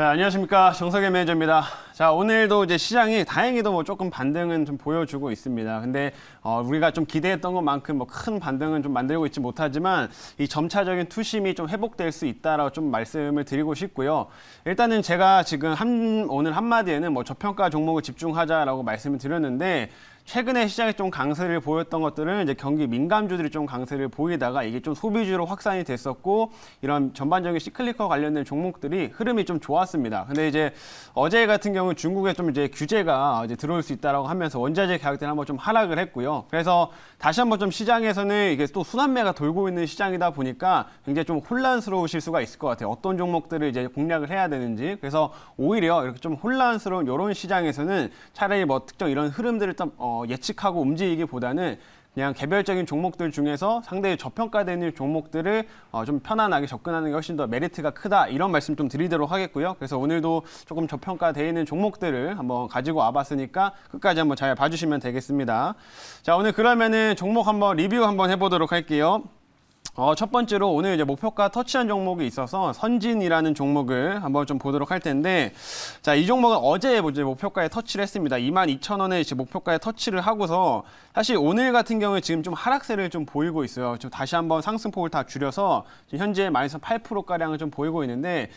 자, 안녕하십니까. 정석의 매니저입니다. 자, 오늘도 이제 시장이 다행히도 뭐 조금 반등은 좀 보여주고 있습니다. 근데 우리가 좀 기대했던 것만큼 뭐 큰 반등은 좀 만들고 있지 못하지만 이 점차적인 투심이 좀 회복될 수 있다라고 좀 말씀을 드리고 싶고요. 일단은 제가 지금 오늘 한마디에는 뭐 저평가 종목을 집중하자라고 말씀을 드렸는데, 최근에 시장에 좀 강세를 보였던 것들은 이제 경기 민감주들이 좀 강세를 보이다가 이게 좀 소비주로 확산이 됐었고, 이런 전반적인 시클리커 관련된 종목들이 흐름이 좀 좋았습니다. 근데 이제 어제 같은 경우 중국에 좀 이제 규제가 이제 들어올 수 있다라고 하면서 원자재 가격들이 한번 좀 하락을 했고요. 그래서 다시 한번 좀 시장에서는 이게 또 순환매가 돌고 있는 시장이다 보니까 굉장히 좀 혼란스러우실 수가 있을 것 같아요. 어떤 종목들을 이제 공략을 해야 되는지. 그래서 오히려 이렇게 좀 혼란스러운 이런 시장에서는 차라리 뭐 특정 이런 흐름들을 좀 예측하고 움직이기보다는 그냥 개별적인 종목들 중에서 상당히 저평가되는 종목들을 좀 편안하게 접근하는 게 훨씬 더 메리트가 크다, 이런 말씀 좀 드리도록 하겠고요. 그래서 오늘도 조금 저평가되어 있는 종목들을 한번 가지고 와봤으니까 끝까지 한번 잘 봐주시면 되겠습니다. 자, 오늘 그러면은 종목 한번 리뷰 한번 해보도록 할게요. 첫 번째로 오늘 이제 목표가 터치한 종목이 있어서 선진이라는 종목을 한번 좀 보도록 할 텐데, 자, 이 종목은 어제 이제 목표가에 터치를 했습니다. 22,000원에 이제 목표가에 터치를 하고서 사실 오늘 같은 경우에 지금 좀 하락세를 좀 보이고 있어요. 지금 다시 한번 상승폭을 다 줄여서 지금 현재 마이너스 8%가량을 좀 보이고 있는데,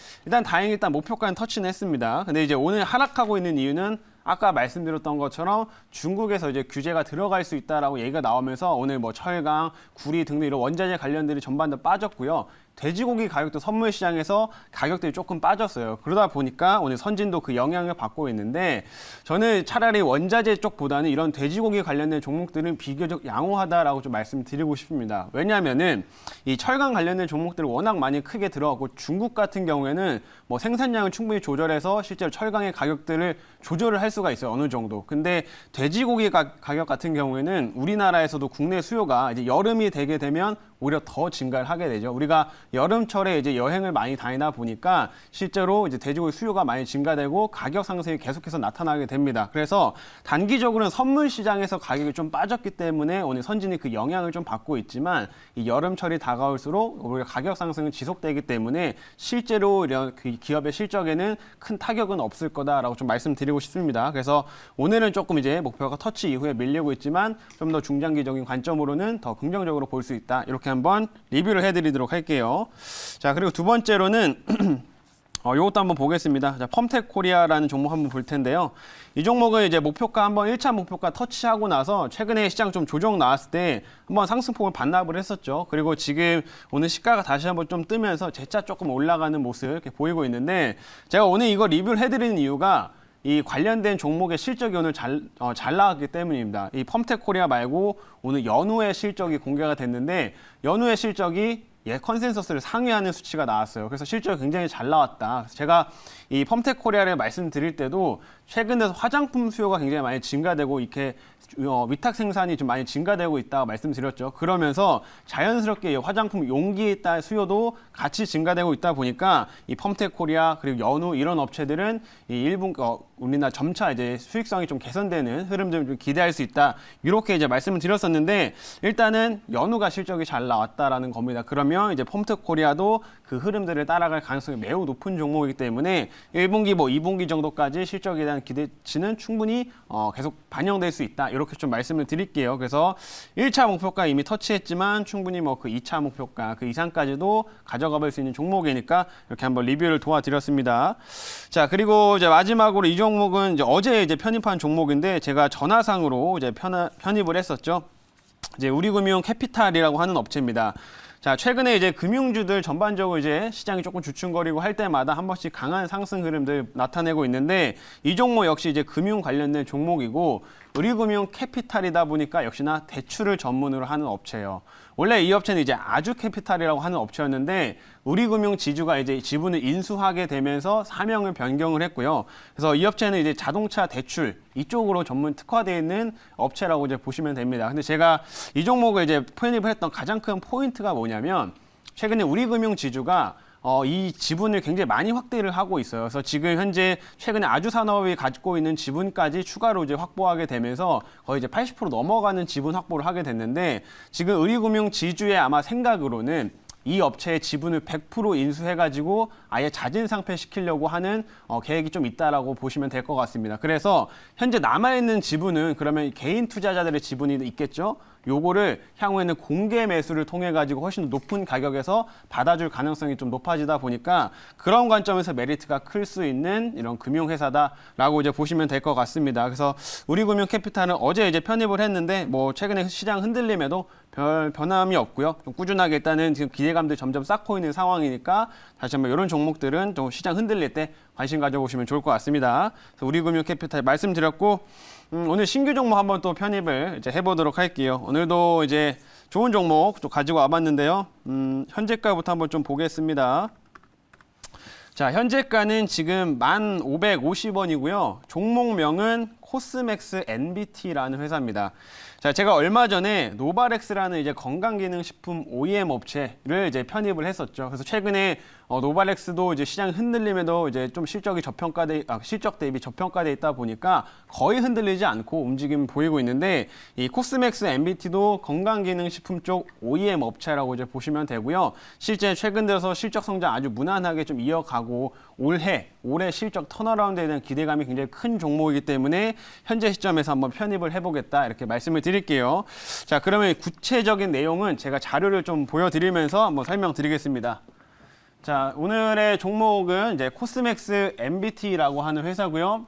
다행히 목표가는 터치는 했습니다. 근데 이제 오늘 하락하고 있는 이유는 아까 말씀드렸던 것처럼 중국에서 이제 규제가 들어갈 수 있다라고 얘기가 나오면서 오늘 뭐 철강, 구리 등등 이런 원자재 관련들이 전반 다 빠졌고요. 돼지고기 가격도 선물 시장에서 가격들이 조금 빠졌어요. 그러다 보니까 오늘 선진도 그 영향을 받고 있는데, 저는 차라리 원자재 쪽보다는 이런 돼지고기 관련된 종목들은 비교적 양호하다라고 좀 말씀드리고 싶습니다. 왜냐하면은 이 철강 관련된 종목들이 워낙 많이 크게 들어가고, 중국 같은 경우에는 뭐 생산량을 충분히 조절해서 실제로 철강의 가격들을 조절을 할 수가 있어요. 어느 정도. 근데 돼지고기 가격 같은 경우에는 우리나라에서도 국내 수요가 이제 여름이 되게 되면 오히려 더 증가를 하게 되죠. 우리가 여름철에 이제 여행을 많이 다니다 보니까 실제로 이제 돼지고기 수요가 많이 증가되고 가격 상승이 계속해서 나타나게 됩니다. 그래서 단기적으로는 선물 시장에서 가격이 좀 빠졌기 때문에 오늘 선진이 그 영향을 좀 받고 있지만, 이 여름철이 다가올수록 오히려 가격 상승은 지속되기 때문에 실제로 이런 그 기업의 실적에는 큰 타격은 없을 거다라고 좀 말씀드리고 싶습니다. 그래서 오늘은 조금 이제 목표가 터치 이후에 밀리고 있지만 좀 더 중장기적인 관점으로는 더 긍정적으로 볼 수 있다, 이렇게 한번 리뷰를 해드리도록 할게요. 자, 그리고 두 번째로는 이것도 한번 보겠습니다. 자, 펌텍 코리아라는 종목 한번 볼 텐데요. 이 종목은 이제 목표가 한번 1차 목표가 터치하고 나서 최근에 시장 좀 조정 나왔을 때 한번 상승폭을 반납을 했었죠. 그리고 지금 오늘 시가가 다시 한번 좀 뜨면서 재차 조금 올라가는 모습 이렇게 보이고 있는데, 제가 오늘 이거 리뷰를 해드리는 이유가 이 관련된 종목의 실적이 오늘 잘 나왔기 때문입니다. 이 펌텍 코리아 말고 오늘 연후의 실적이 공개가 됐는데, 연후의 실적이 컨센서스를 상회하는 수치가 나왔어요. 그래서 실적이 굉장히 잘 나왔다. 그래서 제가 이 펌텍 코리아를 말씀드릴 때도 최근 화장품 수요가 굉장히 많이 증가되고 이렇게 위탁 생산이 좀 많이 증가되고 있다고 말씀드렸죠. 그러면서 자연스럽게 화장품 용기에 따른 수요도 같이 증가되고 있다 보니까 이 펌텍 코리아 그리고 연우 이런 업체들은 이 일본 우리나라 점차 이제 수익성이 좀 개선되는 흐름들을 좀 기대할 수 있다, 이렇게 이제 말씀을 드렸었는데, 일단은 연우가 실적이 잘 나왔다라는 겁니다. 그러면 이제 펌텍 코리아도 그 흐름들을 따라갈 가능성이 매우 높은 종목이기 때문에 1분기 뭐 2분기 정도까지 실적에 대한 기대치는 충분히 계속 반영될 수 있다, 이렇게 좀 말씀을 드릴게요. 그래서 1차 목표가 이미 터치했지만 충분히 뭐 그 2차 목표가 그 이상까지도 가져가 볼 수 있는 종목이니까 이렇게 한번 리뷰를 도와드렸습니다. 자, 그리고 이제 마지막으로 이 종목은 이제 어제 이제 편입한 종목인데, 제가 전화상으로 이제 편입을 했었죠. 이제 우리금융 캐피탈이라고 하는 업체입니다. 자, 최근에 이제 금융주들 전반적으로 이제 시장이 조금 주춤거리고 할 때마다 한 번씩 강한 상승 흐름들 나타내고 있는데, 이 종목 역시 이제 금융 관련된 종목이고, 우리금융 캐피탈이다 보니까 역시나 대출을 전문으로 하는 업체예요. 원래 이 업체는 이제 아주캐피탈이라고 하는 업체였는데, 우리금융 지주가 이제 지분을 인수하게 되면서 사명을 변경을 했고요. 그래서 이 업체는 이제 자동차 대출 이쪽으로 전문 특화되어 있는 업체라고 이제 보시면 됩니다. 근데 제가 이 종목을 이제 편입을 했던 가장 큰 포인트가 뭐냐면, 최근에 우리금융 지주가 이 지분을 굉장히 많이 확대를 하고 있어요. 그래서 지금 현재 최근에 아주산업이 가지고 있는 지분까지 추가로 이제 확보하게 되면서 거의 이제 80% 넘어가는 지분 확보를 하게 됐는데, 지금 우리금융 지주의 아마 생각으로는 이 업체의 지분을 100% 인수해가지고 아예 자진 상폐시키려고 하는 계획이 좀 있다라고 보시면 될 것 같습니다. 그래서 현재 남아있는 지분은 그러면 개인 투자자들의 지분이 있겠죠. 요거를 향후에는 공개 매수를 통해 가지고 훨씬 높은 가격에서 받아줄 가능성이 좀 높아지다 보니까 그런 관점에서 메리트가 클 수 있는 이런 금융회사다라고 이제 보시면 될 것 같습니다. 그래서 우리금융캐피탈은 어제 이제 편입을 했는데 뭐 최근에 시장 흔들림에도 별 변함이 없고요. 좀 꾸준하게 일단은 지금 기대감들 점점 쌓고 있는 상황이니까 다시 한번 이런 종목들은 좀 시장 흔들릴 때 관심 가져보시면 좋을 것 같습니다. 그래서 우리금융캐피탈 말씀드렸고 오늘 신규 종목 한번 또 편입을 이제 해보도록 할게요. 오늘도 이제 좋은 종목 좀 가지고 와봤는데요. 현재가부터 한번 좀 보겠습니다. 자, 현재가는 지금 1,550원이고요. 종목명은 코스맥스 NBT라는 회사입니다. 자, 제가 얼마 전에 노바렉스라는 이제 건강기능식품 OEM 업체를 이제 편입을 했었죠. 그래서 최근에 노바렉스도 이제 시장 흔들림에도 이제 좀 실적 대비 저평가돼 있다 보니까 거의 흔들리지 않고 움직임 보이고 있는데 이 코스맥스 NBT도 건강기능식품 쪽 OEM 업체라고 이제 보시면 되고요. 실제 최근 들어서 실적 성장 아주 무난하게 좀 이어가고 올해 실적 턴어라운드에 대한 기대감이 굉장히 큰 종목이기 때문에 현재 시점에서 한번 편입을 해보겠다 이렇게 말씀을 드릴게요. 자, 그러면 구체적인 내용은 제가 자료를 좀 보여드리면서 한번 설명드리겠습니다. 자, 오늘의 종목은 이제 코스맥스 NBT라고 하는 회사고요.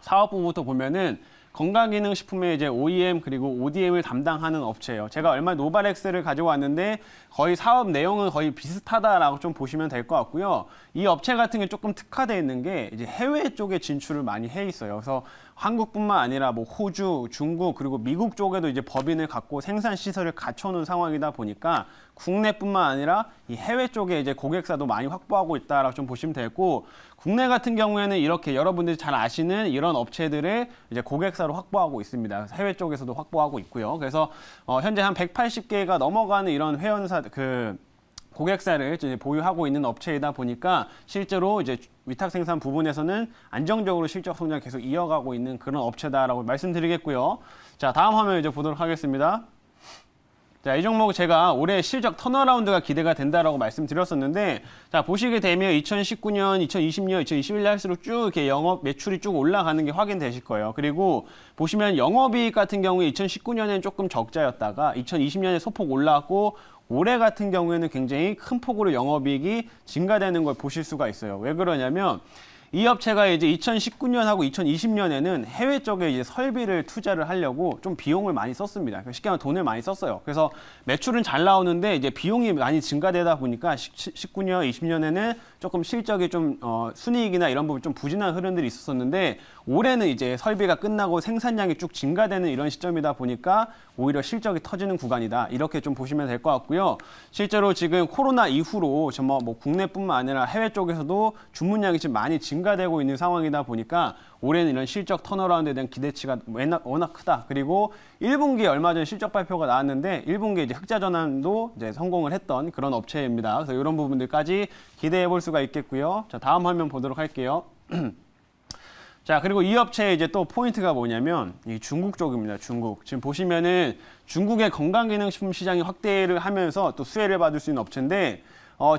사업부부터 보면은 건강기능식품의 이제 OEM 그리고 ODM을 담당하는 업체예요. 제가 얼마 노바렉스를 가져왔는데 거의 사업 내용은 거의 비슷하다라고 좀 보시면 될 것 같고요. 이 업체 같은 게 조금 특화되어 있는 게 이제 해외 쪽에 진출을 많이 해 있어요. 그래서 한국뿐만 아니라 뭐 호주, 중국 그리고 미국 쪽에도 이제 법인을 갖고 생산 시설을 갖춰놓은 상황이다 보니까 국내뿐만 아니라 이 해외 쪽에 이제 고객사도 많이 확보하고 있다라고 좀 보시면 되고 국내 같은 경우에는 이렇게 여러분들이 잘 아시는 이런 업체들을 이제 고객사로 확보하고 있습니다. 해외 쪽에서도 확보하고 있고요. 그래서 현재 한 180개가 넘어가는 이런 회원사 고객사를 이제 보유하고 있는 업체이다 보니까 실제로 이제 위탁 생산 부분에서는 안정적으로 실적 성장 계속 이어가고 있는 그런 업체다라고 말씀드리겠고요. 자, 다음 화면 이제 보도록 하겠습니다. 자, 이 종목 제가 올해 실적 턴어라운드가 기대가 된다라고 말씀드렸었는데, 자, 보시게 되면 2019년, 2020년, 2021년 할수록 쭉 이렇게 영업 매출이 쭉 올라가는 게 확인되실 거예요. 그리고 보시면 영업이익 같은 경우에 2019년에는 조금 적자였다가 2020년에 소폭 올라왔고 올해 같은 경우에는 굉장히 큰 폭으로 영업이익이 증가되는 걸 보실 수가 있어요. 왜 그러냐면 이 업체가 이제 2019년하고 2020년에는 해외 쪽에 이제 설비를 투자를 하려고 좀 비용을 많이 썼습니다. 쉽게 말하면 돈을 많이 썼어요. 그래서 매출은 잘 나오는데 이제 비용이 많이 증가되다 보니까 19년, 20년에는 조금 실적이 좀 순이익이나 이런 부분 좀 부진한 흐름들이 있었었는데 올해는 이제 설비가 끝나고 생산량이 쭉 증가되는 이런 시점이다 보니까 오히려 실적이 터지는 구간이다. 이렇게 좀 보시면 될 것 같고요. 실제로 지금 코로나 이후로 정말 뭐 국내뿐만 아니라 해외 쪽에서도 주문량이 지금 많이 증가되고 있는 상황이다 보니까 올해는 이런 실적 턴어라운드에 대한 기대치가 워낙 크다. 그리고 1분기에 얼마 전 실적 발표가 나왔는데 1분기에 이제 흑자 전환도 이제 성공을 했던 그런 업체입니다. 그래서 이런 부분들까지 기대해 볼 수가 있겠고요. 자, 다음 화면 보도록 할게요. 자, 그리고 이 업체의 이제 또 포인트가 뭐냐면 이 중국 쪽입니다. 중국. 지금 보시면은 중국의 건강기능식품 시장이 확대를 하면서 또 수혜를 받을 수 있는 업체인데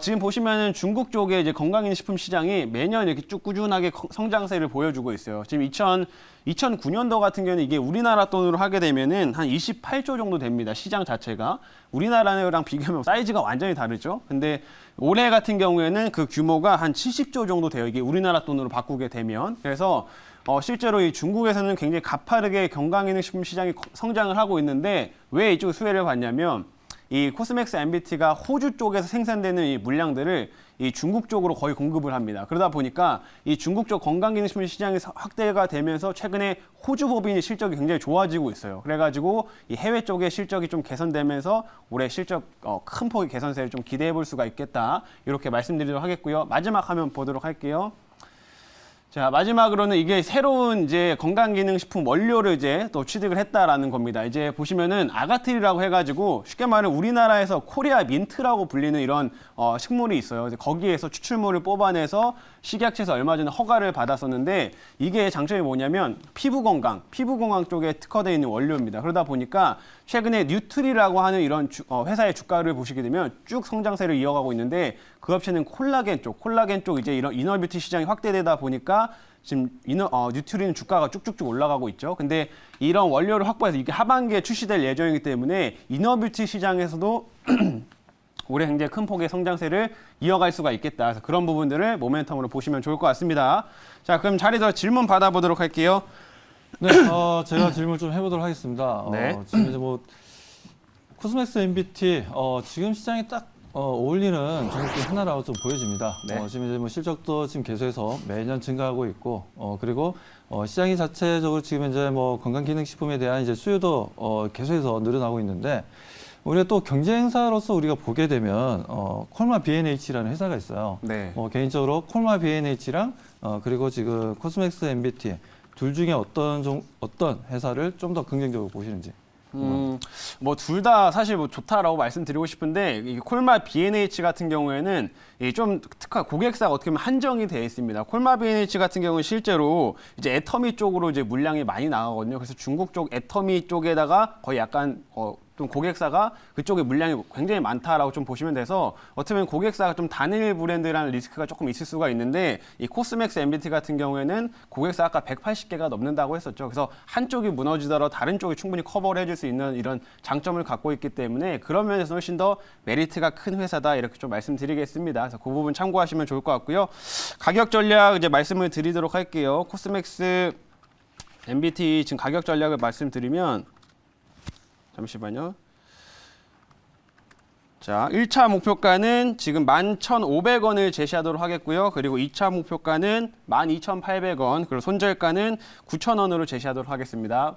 지금 보시면은 중국 쪽에 이제 건강기능식품 시장이 매년 이렇게 쭉 꾸준하게 성장세를 보여주고 있어요. 지금 2009년도 같은 경우는 이게 우리나라 돈으로 하게 되면은 한 28조 정도 됩니다. 시장 자체가. 우리나라랑 비교하면 사이즈가 완전히 다르죠. 근데 올해 같은 경우에는 그 규모가 한 70조 정도 돼요. 이게 우리나라 돈으로 바꾸게 되면. 그래서 실제로 이 중국에서는 굉장히 가파르게 건강기능식품 시장이 성장을 하고 있는데 왜 이쪽 수혜를 받냐면 이 코스맥스 NBT가 호주 쪽에서 생산되는 이 물량들을 이 중국 쪽으로 거의 공급을 합니다. 그러다 보니까 이 중국 쪽 건강기능식품 시장이 확대가 되면서 최근에 호주 법인의 실적이 굉장히 좋아지고 있어요. 그래가지고 이 해외 쪽의 실적이 좀 개선되면서 올해 실적 큰 폭의 개선세를 좀 기대해 볼 수가 있겠다. 이렇게 말씀드리도록 하겠고요. 마지막 화면 보도록 할게요. 자, 마지막으로는 이게 새로운 이제 건강기능식품 원료를 이제 또 취득을 했다라는 겁니다. 이제 보시면은 아가트리라고 해가지고 쉽게 말하면 우리나라에서 코리아 민트라고 불리는 이런 식물이 있어요. 거기에서 추출물을 뽑아내서 식약처에서 얼마 전에 허가를 받았었는데 이게 장점이 뭐냐면 피부 건강 쪽에 특화되어 있는 원료입니다. 그러다 보니까 최근에 뉴트리라고 하는 이런 회사의 주가를 보시게 되면 쭉 성장세를 이어가고 있는데 그 업체는 콜라겐 쪽 이제 이런 이너뷰티 시장이 확대되다 보니까 지금 뉴트리는 주가가 쭉쭉쭉 올라가고 있죠. 근데 이런 원료를 확보해서 이게 하반기에 출시될 예정이기 때문에 이너뷰티 시장에서도 올해 굉장히 큰 폭의 성장세를 이어갈 수가 있겠다. 그래서 그런 부분들을 모멘텀으로 보시면 좋을 것 같습니다. 자, 그럼 자리에서 질문 받아보도록 할게요. 네, 제가 질문 좀 해보도록 하겠습니다. 네. 지금 이제 뭐 코스맥스 MBT 지금 시장에 딱 어울리는 종목 중 하나라고 좀 보여집니다. 네. 지금 이제 뭐 실적도 지금 계속해서 매년 증가하고 있고, 그리고 시장이 자체적으로 지금 이제 뭐 건강기능식품에 대한 이제 수요도 계속해서 늘어나고 있는데, 우리가 또 경쟁사로서 우리가 보게 되면 콜마 B&H라는 회사가 있어요. 네. 개인적으로 콜마 B&H랑 그리고 지금 코스맥스 MBT 둘 중에 어떤 회사를 좀 더 긍정적으로 보시는지. 뭐 둘 다 사실 뭐 좋다라고 말씀드리고 싶은데 이 콜마 B&H 같은 경우에는 좀 특화 고객사가 어떻게 보면 한정이 되어 있습니다. 콜마 B&H 같은 경우는 실제로 이제 애터미 쪽으로 이제 물량이 많이 나가거든요. 그래서 중국 쪽 애터미 쪽에다가 거의 약간 좀 고객사가 그쪽에 물량이 굉장히 많다라고 좀 보시면 돼서 어떻게 보면 고객사가 좀 단일 브랜드라는 리스크가 조금 있을 수가 있는데 이 코스맥스 MBT 같은 경우에는 고객사 아까 180개가 넘는다고 했었죠. 그래서 한쪽이 무너지더라도 다른 쪽이 충분히 커버를 해줄 수 있는 이런 장점을 갖고 있기 때문에 그런 면에서 훨씬 더 메리트가 큰 회사다 이렇게 좀 말씀드리겠습니다. 그래서 그 부분 참고하시면 좋을 것 같고요. 가격 전략 이제 말씀을 드리도록 할게요. 코스맥스 MBT 지금 가격 전략을 말씀드리면 잠시만요. 자, 1차 목표가는 지금 11,500원을 제시하도록 하겠고요. 그리고 2차 목표가는 12,800원, 그리고 손절가는 9,000원으로 제시하도록 하겠습니다.